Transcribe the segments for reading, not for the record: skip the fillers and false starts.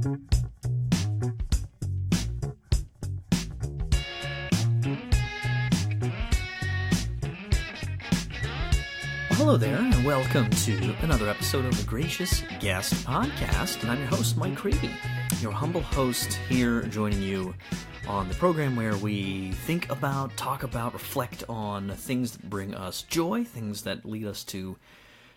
Hello there, and welcome to another episode of the Gracious Guest Podcast, and I'm your host, Mike Creevy, your humble host here joining you on the program where we think about, talk about, reflect on things that bring us joy, things that lead us to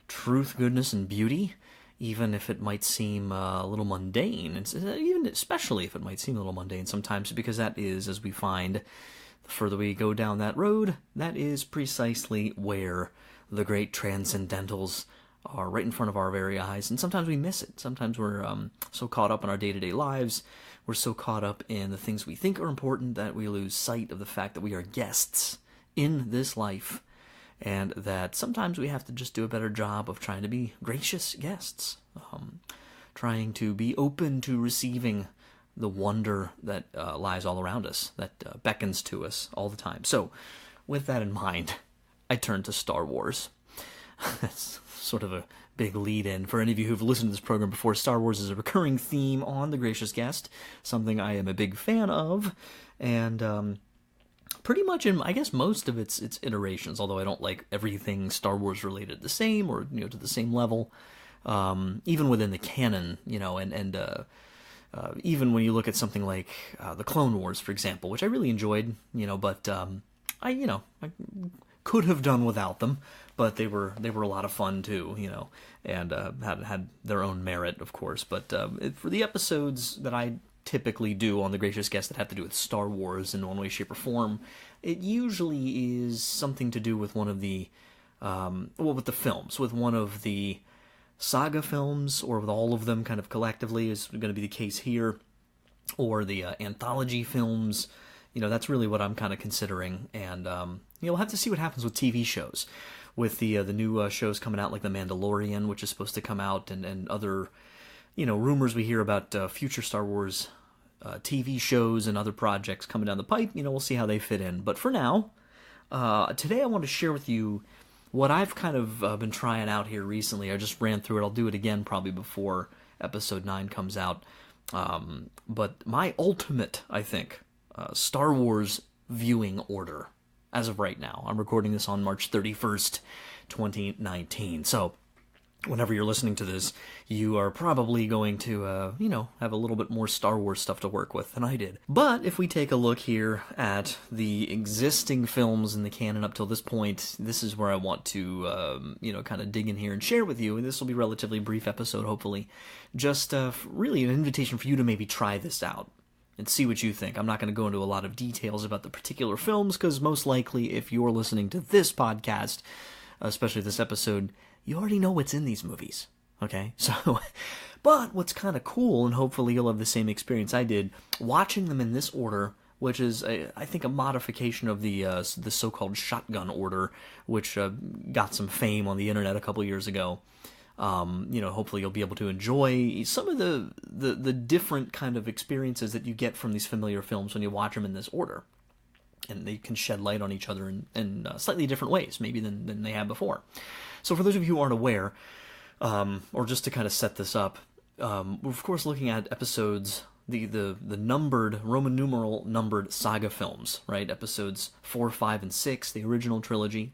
truth, goodness, and beauty, even if it might seem a little mundane, and even especially if it might seem a little mundane sometimes, because that is, as we find, the further we go down that road, that is precisely where the great transcendentals are right in front of our very eyes, and sometimes we miss it. Sometimes we're so caught up in our day-to-day lives, we're so caught up in the things we think are important that we lose sight of the fact that we are guests in this life, and that sometimes we have to just do a better job of trying to be gracious guests, trying to be open to receiving the wonder that lies all around us, that beckons to us all the time. So, with that in mind, I turn to Star Wars. That's sort of a big lead-in. For any of you who've listened to this program before, Star Wars is a recurring theme on The Gracious Guest, something I am a big fan of, and pretty much in, I guess, most of its iterations, although I don't like everything Star Wars related the same, or, to the same level, even within the canon, and even when you look at something like the Clone Wars, for example, which I really enjoyed, but I could have done without them, but they were a lot of fun too, and had their own merit, of course. But for the episodes that I typically do on The Gracious Guest that have to do with Star Wars in one way, shape, or form, it usually is something to do with one of the, with the films, with one of the saga films, or with all of them kind of collectively, is going to be the case here, or the anthology films. That's really what I'm kind of considering, and we'll have to see what happens with TV shows, with the new shows coming out, like The Mandalorian, which is supposed to come out, and other, rumors we hear about future Star Wars TV shows and other projects coming down the pipe. We'll see how they fit in. But for now, today I want to share with you what I've kind of been trying out here recently. I just ran through it. I'll do it again probably before episode 9 comes out. But my ultimate, I think, Star Wars viewing order as of right now. I'm recording this on March 31st, 2019. So, whenever you're listening to this, you are probably going to, have a little bit more Star Wars stuff to work with than I did. But if we take a look here at the existing films in the canon up till this point, this is where I want to, kind of dig in here and share with you. And this will be a relatively brief episode, hopefully. Just really an invitation for you to maybe try this out and see what you think. I'm not going to go into a lot of details about the particular films, because most likely, if you're listening to this podcast, especially this episode, you already know what's in these movies, okay? So, but what's kind of cool, and hopefully you'll have the same experience I did, watching them in this order, which is, I think, a modification of the so-called shotgun order, which got some fame on the internet a couple years ago. Hopefully you'll be able to enjoy some of the different kind of experiences that you get from these familiar films when you watch them in this order. And they can shed light on each other in slightly different ways, maybe than they have before. So for those of you who aren't aware, or just to kind of set this up, we're of course looking at episodes, the numbered, Roman numeral numbered saga films, right? Episodes 4, 5, and 6, the original trilogy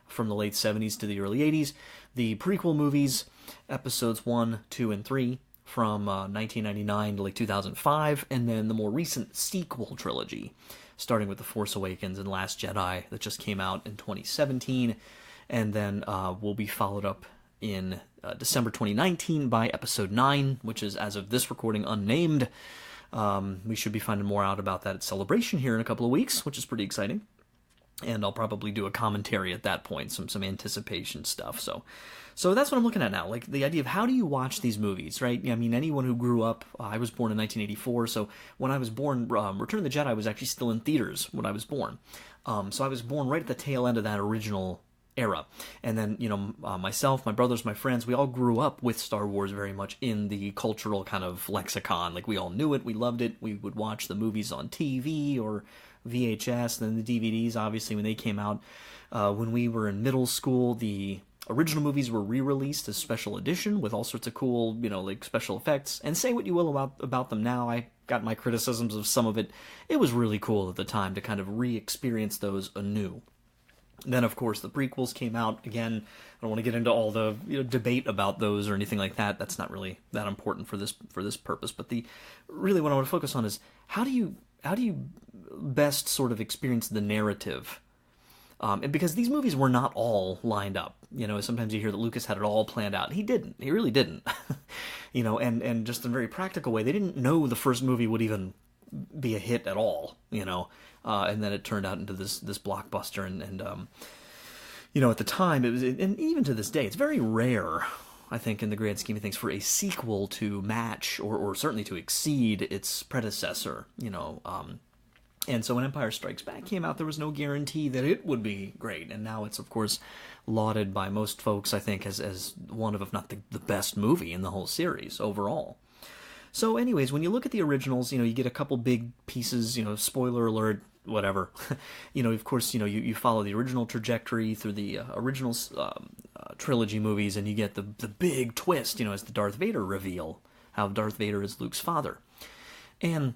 from the late 70s to the early 80s. The prequel movies, episodes 1, 2, and 3 from 1999 to like 2005, and then the more recent sequel trilogy, starting with The Force Awakens and Last Jedi that just came out in 2017, and then will be followed up in December 2019 by episode 9, which is, as of this recording, unnamed. We should be finding more out about that at Celebration here in a couple of weeks, which is pretty exciting. And I'll probably do a commentary at that point, some anticipation stuff. So that's what I'm looking at now, like the idea of how do you watch these movies, right? I mean, anyone who grew up, I was born in 1984, so when I was born, Return of the Jedi was actually still in theaters when I was born. So I was born right at the tail end of that original era. And then, myself, my brothers, my friends, we all grew up with Star Wars very much in the cultural kind of lexicon. Like, we all knew it, we loved it, we would watch the movies on TV or VHS, and then the DVDs, obviously, when they came out. When we were in middle school, the original movies were re-released as special edition with all sorts of cool, like special effects. And say what you will about them now, I got my criticisms of some of it. It was really cool at the time to kind of re-experience those anew. Then, of course, the prequels came out. Again, I don't want to get into all the debate about those or anything like that. That's not really that important for this purpose. But really what I want to focus on is how do you best sort of experience the narrative? And because these movies were not all lined up. Sometimes you hear that Lucas had it all planned out. He didn't. He really didn't. And just in a very practical way, they didn't know the first movie would even be a hit at all, and then it turned out into this blockbuster, and at the time it was, and even to this day, it's very rare, I think, in the grand scheme of things, for a sequel to match or certainly to exceed its predecessor, and so when Empire Strikes Back came out, there was no guarantee that it would be great, and now it's, of course, lauded by most folks, I think, as one of, if not the best movie in the whole series overall. So anyways, when you look at the originals, you get a couple big pieces, spoiler alert, whatever. Of course, you follow the original trajectory through the original trilogy movies, and you get the big twist, as the Darth Vader reveal, how Darth Vader is Luke's father. And,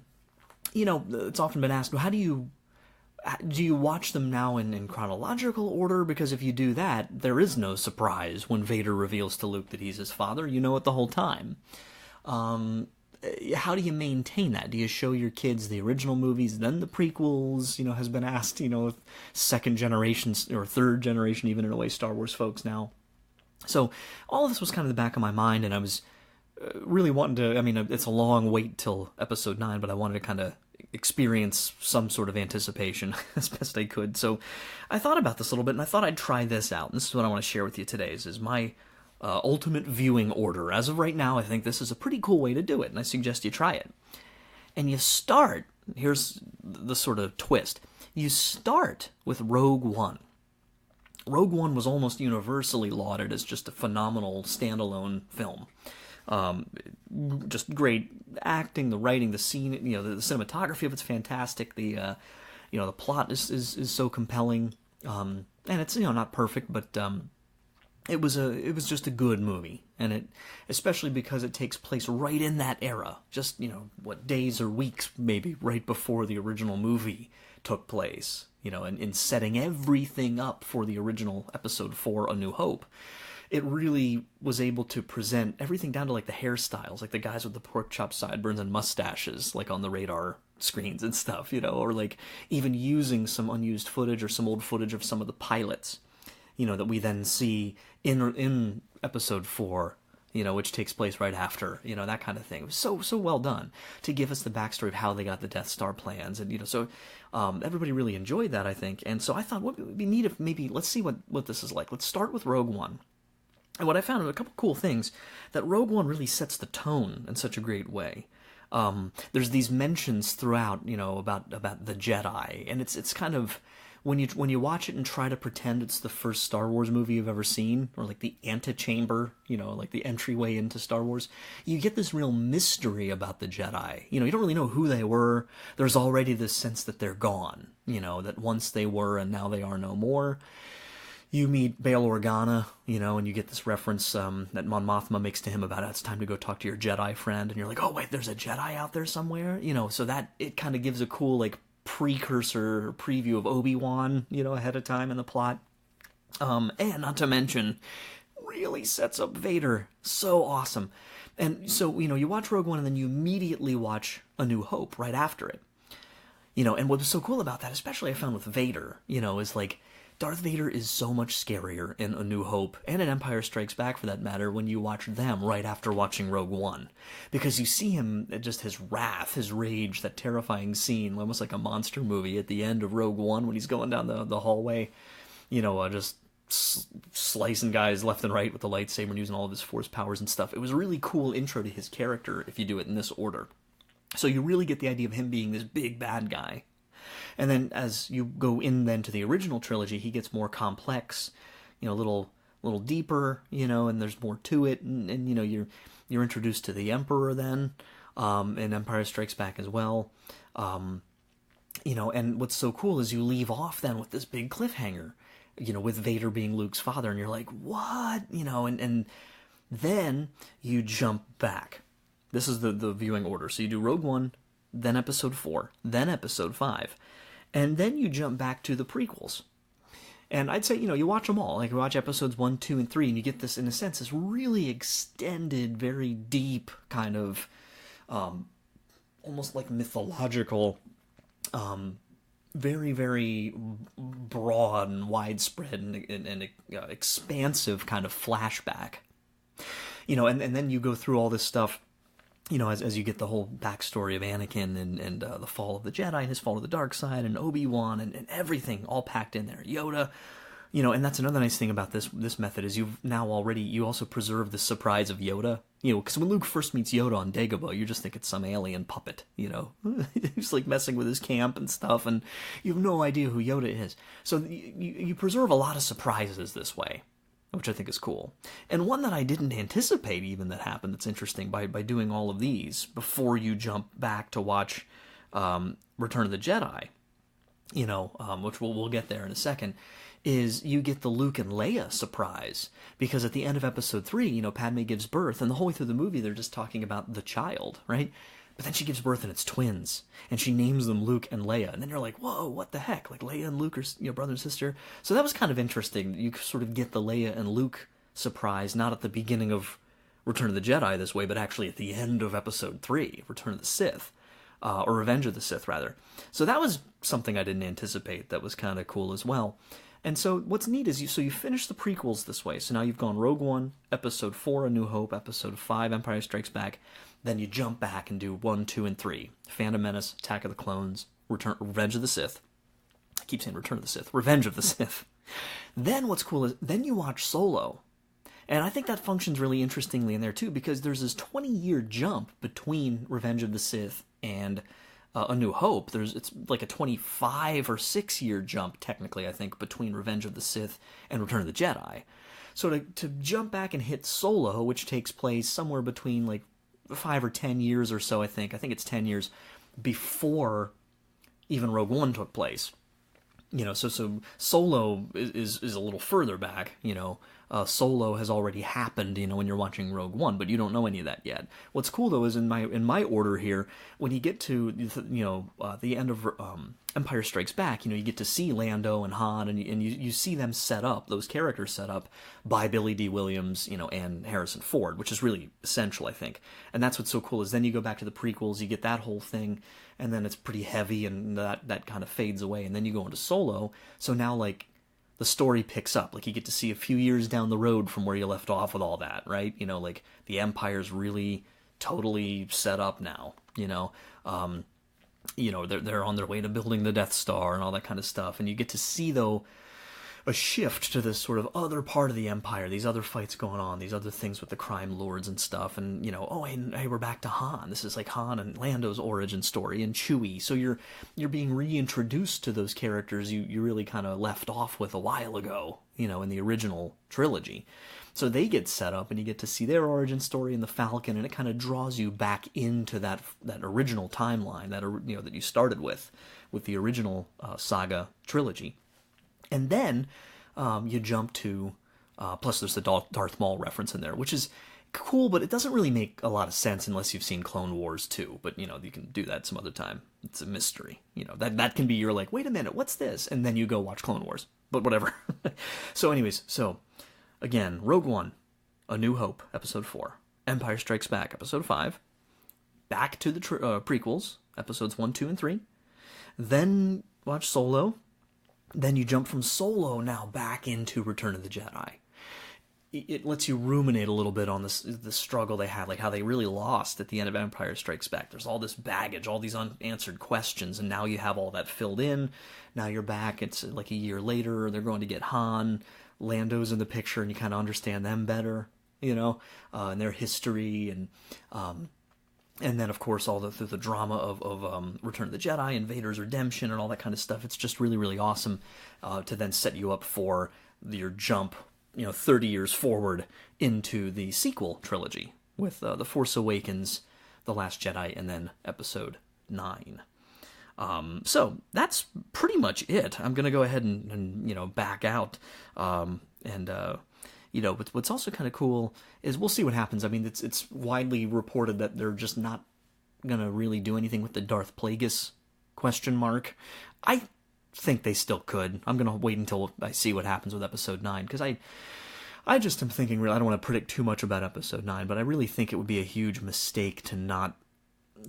it's often been asked, well, how do you watch them now in chronological order? Because if you do that, there is no surprise when Vader reveals to Luke that he's his father. You know it the whole time. How do you maintain that? Do you show your kids the original movies, then the prequels, has been asked, second generation or third generation, even in a way, Star Wars folks now. So all of this was kind of the back of my mind, and I was really wanting to, it's a long wait till episode 9, but I wanted to kind of experience some sort of anticipation as best I could. So I thought about this a little bit, and I thought I'd try this out. And this is what I want to share with you today, is my ultimate viewing order. As of right now, I think this is a pretty cool way to do it, and I suggest you try it. And you start, here's the sort of twist, you start with Rogue One. Rogue One was almost universally lauded as just a phenomenal standalone film. Just great acting, the writing, the scene, the cinematography of it's fantastic. The plot is so compelling, and it's not perfect, but it was just a good movie, and it, especially because it takes place right in that era, just days or weeks maybe right before the original movie took place, and in setting everything up for the original Episode 4, A New Hope. It really was able to present everything down to like the hairstyles, like the guys with the pork chop sideburns and mustaches, like on the radar screens and stuff, or like even using some unused footage or some old footage of some of the pilots, that we then see in Episode 4, which takes place right after, that kind of thing. It was so well done to give us the backstory of how they got the Death Star plans, and so everybody really enjoyed that, I think. And so I thought, what would be neat if maybe let's see what this is like. Let's start with Rogue One. And what I found are a couple cool things, that Rogue One really sets the tone in such a great way. There's these mentions throughout, about the Jedi, and it's kind of, when you watch it and try to pretend it's the first Star Wars movie you've ever seen, or like the antechamber, like the entryway into Star Wars, you get this real mystery about the Jedi. You don't really know who they were. There's already this sense that they're gone, that once they were and now they are no more. You meet Bail Organa, and you get this reference that Mon Mothma makes to him about it's time to go talk to your Jedi friend, and you're like, oh wait, there's a Jedi out there somewhere, so that it kind of gives a cool like precursor preview of Obi-Wan, ahead of time in the plot, and not to mention, really sets up Vader so awesome. And so you watch Rogue One, and then you immediately watch A New Hope right after it, and what was so cool about that, especially I found with Vader, is like, Darth Vader is so much scarier in A New Hope, and in Empire Strikes Back for that matter, when you watch them right after watching Rogue One. Because you see him, just his wrath, his rage, that terrifying scene, almost like a monster movie at the end of Rogue One when he's going down the hallway, just slicing guys left and right with the lightsaber and using all of his force powers and stuff. It was a really cool intro to his character if you do it in this order. So you really get the idea of him being this big bad guy. And then as you go in then to the original trilogy, he gets more complex, a little deeper, and there's more to it, and you're introduced to the Emperor then, in Empire Strikes Back as well, and what's so cool is you leave off then with this big cliffhanger, with Vader being Luke's father, and you're like, what? And then you jump back. This is the viewing order. So you do Rogue One, then Episode 4, then Episode 5, and then you jump back to the prequels. And I'd say, you watch them all. Like, you watch Episodes 1, 2, and 3, and you get this, in a sense, this really extended, very deep kind of, almost like mythological, very, very broad and widespread and expansive kind of flashback. And then you go through all this stuff, as you get the whole backstory of Anakin and the fall of the Jedi and his fall to the dark side and Obi-Wan and everything all packed in there. Yoda, and that's another nice thing about this method is you also preserve the surprise of Yoda, because when Luke first meets Yoda on Dagobah, you just think it's some alien puppet, he's like messing with his camp and stuff, and you have no idea who Yoda is. So you preserve a lot of surprises this way, which I think is cool. And one that I didn't anticipate even that happened that's interesting by doing all of these before you jump back to watch Return of the Jedi, which we'll get there in a second, is you get the Luke and Leia surprise. Because at the end of Episode 3, Padme gives birth, and the whole way through the movie they're just talking about the child, right? But then she gives birth and it's twins, and she names them Luke and Leia, and then you're like, whoa, what the heck? Like, Leia and Luke are brother and sister? So that was kind of interesting. You sort of get the Leia and Luke surprise, not at the beginning of Return of the Jedi this way, but actually at the end of Episode 3, Return of the Sith, or Revenge of the Sith, rather. So that was something I didn't anticipate that was kind of cool as well. And so what's neat is you finish the prequels this way. So now you've gone Rogue One, Episode 4, A New Hope, Episode 5, Empire Strikes Back. Then you jump back and do 1, 2, and 3. Phantom Menace, Attack of the Clones, Revenge of the Sith. I keep saying Return of the Sith. Revenge of the Sith. Then what's cool is, then you watch Solo. And I think that functions really interestingly in there too, because there's this 20-year jump between Revenge of the Sith and A New Hope. It's like a 25 or 6-year jump, technically, I think, between Revenge of the Sith and Return of the Jedi. So to jump back and hit Solo, which takes place somewhere between like 5 or 10 years or so, I think it's 10 years before even Rogue One took place. So Solo is a little further back. Solo has already happened, when you're watching Rogue One, but you don't know any of that yet. What's cool though is in my order here, when you get to the end of Empire Strikes Back, you get to see Lando and Han, and you see them set up, those characters set up by Billy D. Williams, and Harrison Ford, which is really essential, I think. And that's what's so cool is then you go back to the prequels, you get that whole thing, and then it's pretty heavy, and that kind of fades away, and then you go into Solo. So now like the story picks up, like you get to see a few years down the road from where you left off with all that, right? Like the Empire's really totally set up now. They're on their way to building the Death Star and all that kind of stuff, and you get to see though a shift to this sort of other part of the Empire, these other fights going on, these other things with the crime lords and stuff, and hey, we're back to Han. This is like Han and Lando's origin story, and Chewie. So you're being reintroduced to those characters you really kind of left off with a while ago, in the original trilogy. So they get set up, and you get to see their origin story in the Falcon, and it kind of draws you back into that original timeline that you started with the original saga trilogy. And then you jump to, plus there's the Darth Maul reference in there, which is cool, but it doesn't really make a lot of sense unless you've seen Clone Wars too. But, you can do that some other time. It's a mystery. That can be your like, wait a minute, what's this? And then you go watch Clone Wars. But whatever. So anyways, again, Rogue One, A New Hope, Episode 4. Empire Strikes Back, Episode 5. Back to the prequels, Episodes 1, 2, and 3. Then watch Solo. Then you jump from Solo now back into Return of the Jedi. It lets you ruminate a little bit on the struggle they had, like how they really lost at the end of Empire Strikes Back. There's all this baggage, all these unanswered questions, and now you have all that filled in. Now you're back. It's like a year later. They're going to get Han. Lando's in the picture, and you kind of understand them better, and their history, and then, of course, all the drama of Return of the Jedi and Vader's redemption and all that kind of stuff. It's just really, really awesome to then set you up for your jump, 30 years forward into the sequel trilogy with The Force Awakens, The Last Jedi, and then Episode 9. So that's pretty much it. I'm going to go ahead and back out. What's also kind of cool is we'll see what happens. I mean, it's widely reported that they're just not going to really do anything with the Darth Plagueis ? I think they still could. I'm going to wait until I see what happens with Episode 9, because I just am thinking, really, I don't want to predict too much about Episode 9, but I really think it would be a huge mistake to not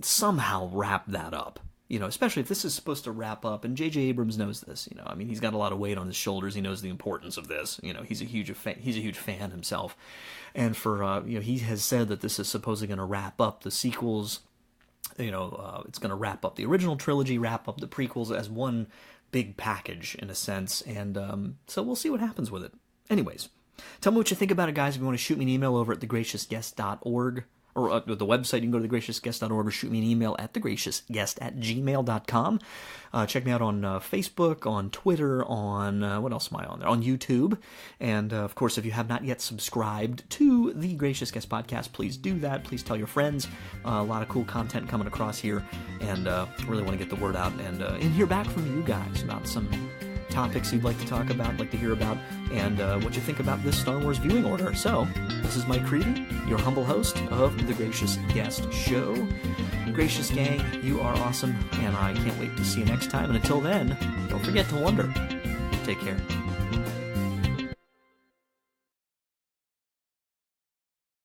somehow wrap that up. Especially if this is supposed to wrap up, and J.J. Abrams knows this. I mean, he's got a lot of weight on his shoulders. He knows the importance of this. He's a huge fan himself, and for he has said that this is supposedly going to wrap up the sequels. It's going to wrap up the original trilogy, wrap up the prequels as one big package in a sense, and so we'll see what happens with it. Anyways, tell me what you think about it, guys. If you want to shoot me an email over at thegraciousguest.org, or the website, you can go to thegraciousguest.org or shoot me an email at thegraciousguest@gmail.com. Check me out on Facebook, on Twitter, on, what else am I on there? On YouTube. And, of course, if you have not yet subscribed to the Gracious Guest Podcast, please do that. Please tell your friends. A lot of cool content coming across here, and really want to get the word out and hear back from you guys about some topics you'd like to talk about, like to hear about, and what you think about this Star Wars viewing order. So, this is Mike Creevy, your humble host of the Gracious Guest Show. Gracious gang, you are awesome, and I can't wait to see you next time. And until then, don't forget to wonder. Take care.